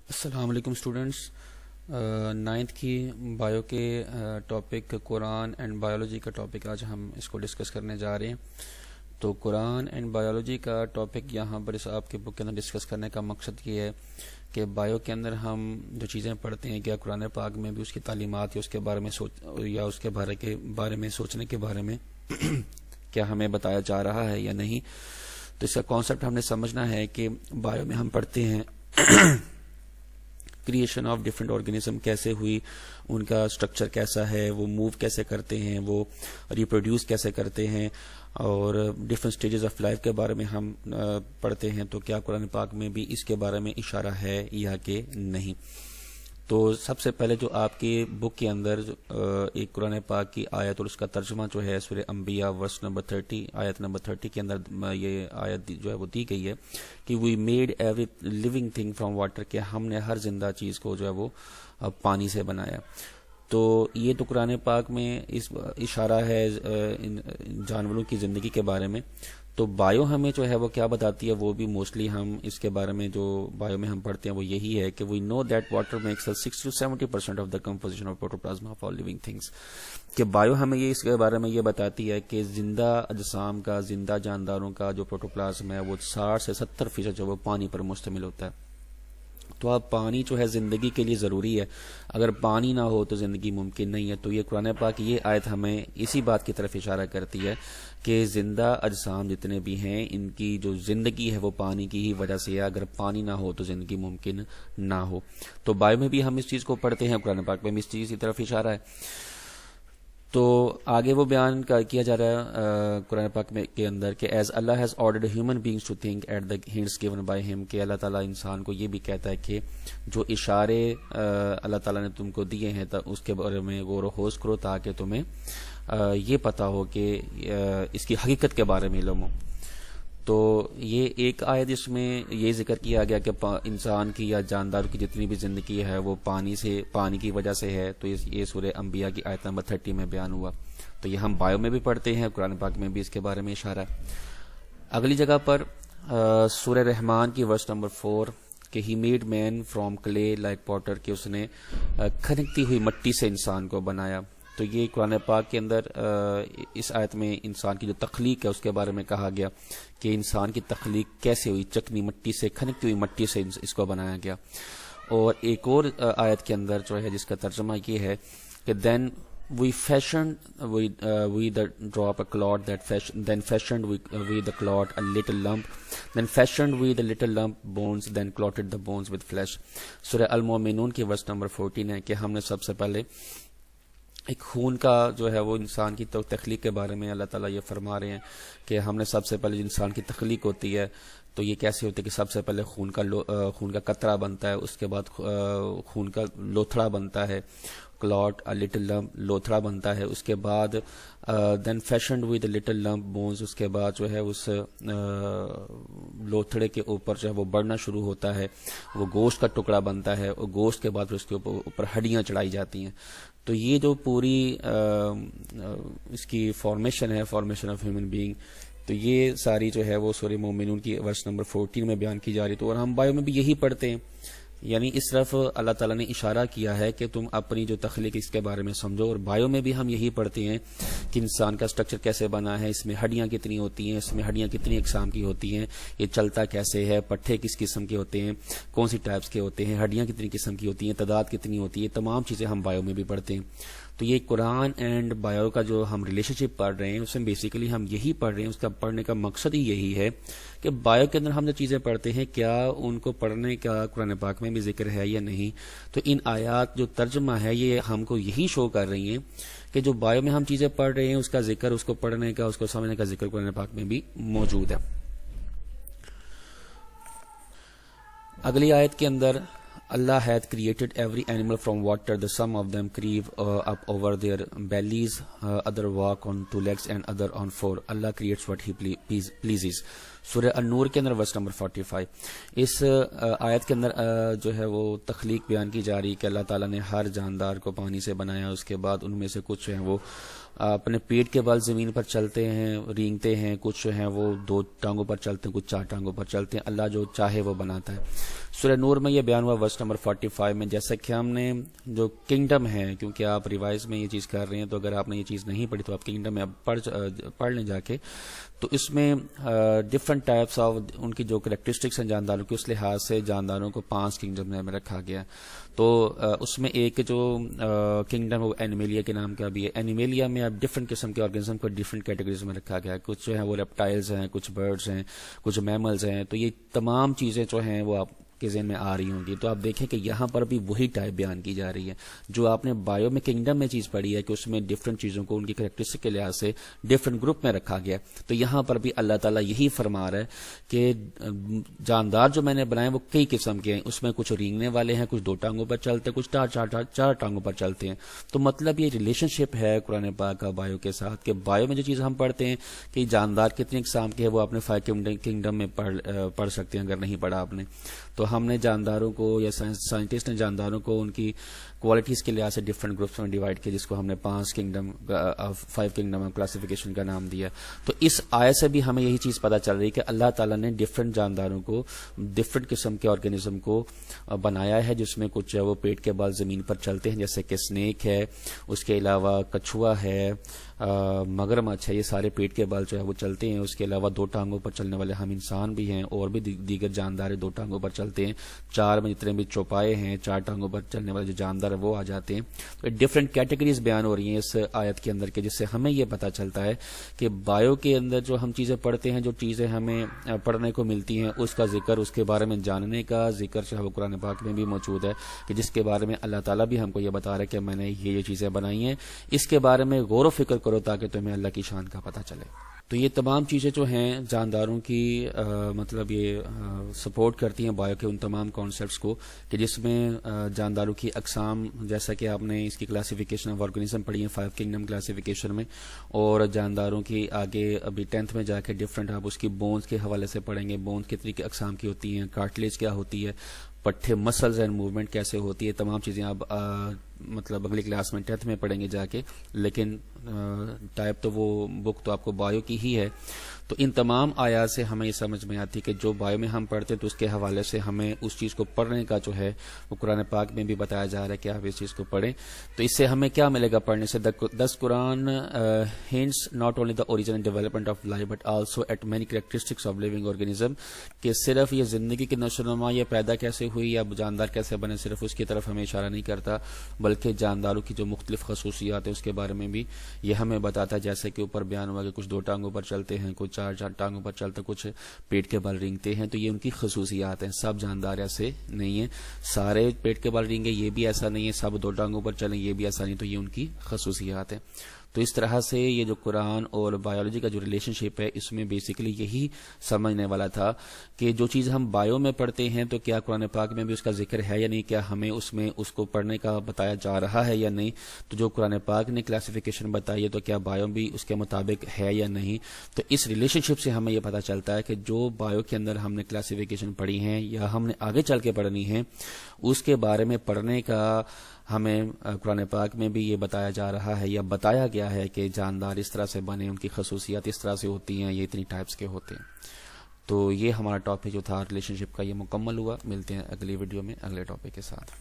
السلام علیکم students, ninth کی بایو کے ٹاپک قرآن اینڈ بایولوجی کا ٹاپک آج ہم اس کو ڈسکس کرنے جا رہے ہیں۔ تو قرآن اینڈ بایولوجی کا ٹاپک یہاں پر اس آپ کے بک کے اندر ڈسکس کرنے کا مقصد یہ ہے کہ بایو کے اندر ہم جو چیزیں پڑھتے ہیں کیا قرآن پاک میں بھی اس کی تعلیمات یا اس کے بارے میں بارے میں سوچنے کے بارے میں کیا ہمیں بتایا جا رہا ہے یا نہیں۔ تو اس کا کانسیپٹ ہم نے سمجھنا ہے کہ بایو میں ہم پڑھتے ہیں کریشن آف ڈفرینٹ آرگینزم کیسے ہوئی، ان کا اسٹرکچر کیسا ہے، وہ موو کیسے کرتے ہیں، وہ ریپروڈیوس کیسے کرتے ہیں، اور ڈفرینٹ سٹیجز آف لائف کے بارے میں ہم پڑھتے ہیں۔ تو کیا قرآن پاک میں بھی اس کے بارے میں اشارہ ہے یا کہ نہیں۔ تو سب سے پہلے جو آپ کی بک کے اندر ایک قرآن پاک کی آیت اور اس کا ترجمہ جو ہے سورہ انبیاء ورس نمبر 30 آیت نمبر 30 کے اندر یہ آیت جو ہے وہ دی گئی ہے کہ we made every living thing from water, کہ ہم نے ہر زندہ چیز کو جو ہے وہ پانی سے بنایا۔ تو یہ تو قرآن پاک میں اس اشارہ ہے جانوروں کی زندگی کے بارے میں۔ تو بایو ہمیں جو ہے وہ کیا بتاتی ہے، وہ بھی موسٹلی ہم اس کے بارے میں جو بایو میں ہم پڑھتے ہیں وہ یہی ہے کہ we know that water makes 60 to 70% of the composition of protoplasm of all living things, کہ بایو ہمیں یہ اس کے بارے میں یہ بتاتی ہے کہ زندہ اجسام کا، زندہ جانداروں کا جو پروٹوپلازم ہے وہ 60 سے 70% جو وہ پانی پر مشتمل ہوتا ہے۔ تو اب پانی جو ہے زندگی کے لیے ضروری ہے، اگر پانی نہ ہو تو زندگی ممکن نہیں ہے۔ تو یہ قرآن پاک یہ آیت ہمیں اسی بات کی طرف اشارہ کرتی ہے کہ زندہ اجسام جتنے بھی ہیں ان کی جو زندگی ہے وہ پانی کی ہی وجہ سے ہے، اگر پانی نہ ہو تو زندگی ممکن نہ ہو۔ تو بایو میں بھی ہم اس چیز کو پڑھتے ہیں، قرآن پاک میں بھی اس چیز کی طرف اشارہ ہے۔ تو آگے وہ بیان کیا جا رہا ہے قرآن پاک میں کے اندر کہ as Allah has ordered human beings to think at the hints given by him, کہ اللہ تعالیٰ انسان کو یہ بھی کہتا ہے کہ جو اشارے اللہ تعالیٰ نے تم کو دیے ہیں اس کے بارے میں غور و خوض کرو تاکہ تمہیں یہ پتہ ہو کہ اس کی حقیقت کے بارے میں علم ہو۔ تو یہ ایک آیت جس میں یہ ذکر کیا گیا کہ انسان کی یا جاندار کی جتنی بھی زندگی ہے وہ پانی کی وجہ سے ہے، تو یہ سورہ انبیاء کی آیت نمبر 30 میں بیان ہوا۔ تو یہ ہم بایو میں بھی پڑھتے ہیں، قرآن پاک میں بھی اس کے بارے میں اشارہ ہے۔ اگلی جگہ پر سورہ رحمان کی ورس نمبر 4 کہ he made man from clay like potter, کہ اس نے کھنکتی ہوئی مٹی سے انسان کو بنایا۔ تو یہ قرآن پاک کے اندر اس آیت میں انسان کی جو تخلیق ہے اس کے بارے میں کہا گیا کہ انسان کی تخلیق کیسے ہوئی، چکنی مٹی سے، کھنکتی ہوئی مٹی سے اس کو بنایا گیا۔ اور ایک اور آیت کے اندر جو ہے جس کا ترجمہ یہ ہے کہ دین we the drop a clod then fashioned we the clod a little lump, then fashioned we the little lump bones, then clotted the bones with flesh۔ سورہ المومنون کی ورس نمبر 14 ہے کہ ہم نے سب سے پہلے ایک خون کا جو ہے وہ انسان کی تخلیق کے بارے میں اللہ تعالیٰ یہ فرما رہے ہیں کہ ہم نے سب سے پہلے انسان کی تخلیق ہوتی ہے تو یہ کیسے ہوتی ہے کہ سب سے پہلے خون کا قطرہ بنتا ہے، اس کے بعد خون کا لوتھڑا بنتا ہے، کلاٹ لٹل لمپ لوتھڑا بنتا ہے، اس کے بعد then fashioned with little lump bones, اس کے بعد جو ہے اس لوتھڑے کے اوپر جو ہے وہ بڑھنا شروع ہوتا ہے، وہ گوشت کا ٹکڑا بنتا ہے، اور گوشت کے بعد پھر اس کے اوپر ہڈیاں چڑھائی جاتی ہیں۔ تو یہ جو پوری اس کی فارمیشن ہے، فارمیشن آف ہیومن بینگ، تو یہ ساری جو ہے وہ سورہ مومنون کی ورس نمبر 14 میں بیان کی جا رہی۔ تو اور ہم بایو میں بھی یہی پڑھتے ہیں، یعنی اس طرف اللہ تعالیٰ نے اشارہ کیا ہے کہ تم اپنی جو تخلیق اس کے بارے میں سمجھو۔ اور بایو میں بھی ہم یہی پڑھتے ہیں کہ انسان کا سٹرکچر کیسے بنا ہے، اس میں ہڈیاں کتنی ہوتی ہیں، اس میں ہڈیاں کتنی اقسام کی ہوتی ہیں، یہ چلتا کیسے ہے، پٹھے کس قسم کے ہوتے ہیں، کون سی ٹائپس کے ہوتے ہیں، ہڈیاں کتنی قسم کی ہوتی ہیں، تعداد کتنی ہوتی ہے، تمام چیزیں ہم بایو میں بھی پڑھتے ہیں۔ تو یہ قرآن اینڈ بایو کا جو ہم ریلیشن شپ پڑھ رہے ہیں اس میں بیسیکلی ہم یہی پڑھ رہے ہیں، اس کا پڑھنے کا مقصد ہی یہی ہے کہ بایو کے اندر ہم جو چیزیں پڑھتے ہیں کیا ان کو پڑھنے کا قرآن پاک میں بھی ذکر ہے یا نہیں۔ تو ان آیات جو ترجمہ ہے یہ ہم کو یہی شو کر رہی ہیں کہ جو بایو میں ہم چیزیں پڑھ رہے ہیں اس کا ذکر، اس کو پڑھنے کا، اس کو سمجھنے کا ذکر قرآن پاک میں بھی موجود ہے۔ اگلی آیت کے اندر Allah hath created every animal from water, the some of them creep up over their bellies, other walk on two legs and other on four. Allah creates what he pleases۔ سورہ النور کے اندر ورس نمبر 45 اس آیت کے اندر جو ہے وہ تخلیق بیان کی جا رہی کہ اللہ تعالیٰ نے ہر جاندار کو پانی سے بنایا، اس کے بعد ان میں سے کچھ ہیں وہ اپنے پیٹ کے بال زمین پر چلتے ہیں، رینگتے ہیں، کچھ جو ہیں وہ 2 ٹانگوں پر چلتے ہیں، کچھ 4 ٹانگوں پر چلتے ہیں، اللہ جو چاہے وہ بناتا ہے۔ سورہ نور میں یہ بیان ہوا ورس نمبر 45 میں، جیسا کہ ہم نے جو کنگڈم ہے، کیونکہ آپ ریوائز میں یہ چیز کر رہے ہیں تو اگر آپ نے یہ چیز نہیں پڑھی تو آپ کنگڈم میں پڑھ لیں جا کے، تو اس میں ڈفرنٹ ٹائپس آف ان کی جو کریکٹرسٹکس ہیں جانداروں کی، اس لحاظ سے جانداروں کو 5 کنگڈم میں رکھا گیا۔ تو اس میں ایک جو کنگڈم وہ اینیمیلیا کے نام کا بھی ہے۔ اینیمیلیا میں اب ڈفرنٹ قسم کے آرگنزم کو ڈفرنٹ کیٹیگریز میں رکھا گیا ہے، کچھ جو ہے وہ ریپٹائلز ہیں، کچھ برڈز ہیں، کچھ میملز ہیں۔ تو یہ تمام چیزیں جو ہیں وہ آپ کے ذہن میں آ رہی ہوں گی۔ تو آپ دیکھیں کہ یہاں پر بھی وہی ٹائپ بیان کی جا رہی ہے جو آپ نے بایو میں کنگڈم میں چیز پڑھی ہے کہ اس میں ڈفرنٹ چیزوں کو ان کی کریکٹرسٹک کے لحاظ سے ڈفرنٹ گروپ میں رکھا گیا۔ تو یہاں پر بھی اللہ تعالیٰ یہی فرما رہا ہے کہ جاندار جو میں نے بنائے وہ کئی قسم کے ہیں، اس میں کچھ رینگنے والے ہیں، کچھ 2 ٹانگوں پر چلتے ہیں، کچھ 4 ٹانگوں پر چلتے ہیں۔ تو مطلب یہ ریلیشن شپ ہے قرآن پاک کا بایو کے ساتھ، کہ بایو میں جو چیز ہم پڑھتے ہیں کہ جاندار کتنے اقسام کے ہیں وہ آپ نے 5 کنگڈم میں پڑھ سکتے ہیں اگر نہیں پڑھا آپ نے۔ تو ہم نے جانداروں کو یا سائنٹسٹ نے جانداروں کو ان کی کوالٹیز کے لحاظ سے ڈفرنٹ گروپس میں ڈیوائڈ کیا، جس کو ہم نے 5 کنگڈم کلاسیفیکیشن کا نام دیا۔ تو اس آیت سے بھی ہمیں یہی چیز پتہ چل رہی ہے کہ اللہ تعالیٰ نے ڈفرنٹ جانداروں کو، ڈفرنٹ قسم کے آرگینزم کو بنایا ہے، جس میں کچھ وہ پیٹ کے بال زمین پر چلتے ہیں جیسے کہ اسنیک ہے، اس کے علاوہ کچھوا ہے، مگرمچھ ہے، یہ سارے پیٹ کے بال جو ہے وہ چلتے ہیں۔ اس کے علاوہ 2 ٹانگوں پر چلنے والے ہم انسان بھی ہیں، اور بھی دیگر جاندار 2 ٹانگوں پر چلتے ہیں۔ 4 میں جتنے بھی چوپائے ہیں، 4 ٹانگوں پر چلنے والے جو جاندار ہیں وہ آ جاتے ہیں۔ تو ڈفرنٹ کیٹیگریز بیان ہو رہی ہیں اس آیت کے اندر کے، جس سے ہمیں یہ پتہ چلتا ہے کہ بایو کے اندر جو ہم چیزیں پڑھتے ہیں، جو چیزیں ہمیں پڑھنے کو ملتی ہیں، اس کا ذکر، اس کے بارے میں جاننے کا ذکر جو ہے وہ قرآن پاک میں بھی موجود ہے، کہ جس کے بارے میں اللہ تعالیٰ بھی ہم کو یہ بتا رہا ہے کہ میں نے یہ چیزیں بنائی ہیں، اس کے بارے میں غور و فکر کرو تاکہ تمہیں اللہ کی شان کا پتہ چلے۔ تو یہ تمام چیزیں جو ہیں جانداروں کی مطلب یہ سپورٹ کرتی ہیں بایو کے ان تمام کانسیپٹس کو، کہ جس میں جانداروں کی اقسام، جیسا کہ آپ نے اس کی کلاسیفیکیشن آف آرگنزم پڑھی ہے 5 کنگڈم کلاسیفیکیشن میں، اور جانداروں کی آگے ابھی 10th میں جا کے ڈفرنٹ آپ اس کی بونز کے حوالے سے پڑھیں گے، بونز کتنی اقسام کی ہوتی ہیں، کارٹلیج کیا ہوتی ہے، پٹھے مسلز اینڈ موومنٹ کیسے ہوتی ہے، تمام چیزیں آپ مطلب اگلی کلاس میں 10th میں پڑھیں گے جا کے، لیکن ٹائپ تو وہ بک تو آپ کو بایو کی ہی ہے۔ تو ان تمام آیات سے ہمیں یہ سمجھ میں آتی ہے کہ جو بایو میں ہم پڑھتے ہیں تو اس کے حوالے سے ہمیں اس چیز کو پڑھنے کا جو ہے وہ قرآن پاک میں بھی بتایا جا رہا ہے کہ آپ اس چیز کو پڑھیں۔ تو اس سے ہمیں کیا ملے گا پڑھنے سے؟ 10 قرآن hints not only the origin and development of life but also at many characteristics of living organism، کہ صرف یہ زندگی کی نشو و نما، یہ پیدا کیسے ہوئی یا جاندار کیسے بنے، صرف اس کی طرف ہمیں اشارہ نہیں کرتا، بلکہ جانداروں کی جو مختلف خصوصیات ہیں اس کے بارے میں بھی یہ ہمیں بتاتا ہے، جیسے کہ اوپر بیان ہوا کہ کچھ 2 ٹانگوں پر چلتے ہیں، کچھ 4 ٹانگوں پر چلتے ہیں، کچھ پیٹ کے بال رینگتے ہیں۔ تو یہ ان کی خصوصیات ہیں، سب جاندار ایسے نہیں ہیں، سارے پیٹ کے بال رینگے یہ بھی ایسا نہیں ہے، سب 2 ٹانگوں پر چلیں یہ بھی ایسا نہیں، تو یہ ان کی خصوصیات ہیں۔ تو اس طرح سے یہ جو قرآن اور بایولوجی کا جو ریلیشن شپ ہے، اس میں بیسیکلی یہی سمجھنے والا تھا کہ جو چیز ہم بایو میں پڑھتے ہیں تو کیا قرآن پاک میں بھی اس کا ذکر ہے یا نہیں، کیا ہمیں اس میں اس کو پڑھنے کا بتایا جا رہا ہے یا نہیں۔ تو جو قرآن پاک نے کلاسیفیکیشن بتائی ہے تو کیا بایو بھی اس کے مطابق ہے یا نہیں۔ تو اس ریلیشن شپ سے ہمیں یہ پتہ چلتا ہے کہ جو بایو کے اندر ہم نے کلاسیفیکیشن پڑھی ہیں یا ہم نے آگے چل کے پڑھنی ہے، اس کے بارے میں پڑھنے کا ہمیں قرآن پاک میں بھی یہ بتایا جا رہا ہے یا بتایا گیا ہے کہ جاندار اس طرح سے بنے، ان کی خصوصیات اس طرح سے ہوتی ہیں، یہ اتنی ٹائپس کے ہوتے ہیں۔ تو یہ ہمارا ٹاپک جو تھا ریلیشن شپ کا، یہ مکمل ہوا۔ ملتے ہیں اگلی ویڈیو میں اگلے ٹاپک کے ساتھ۔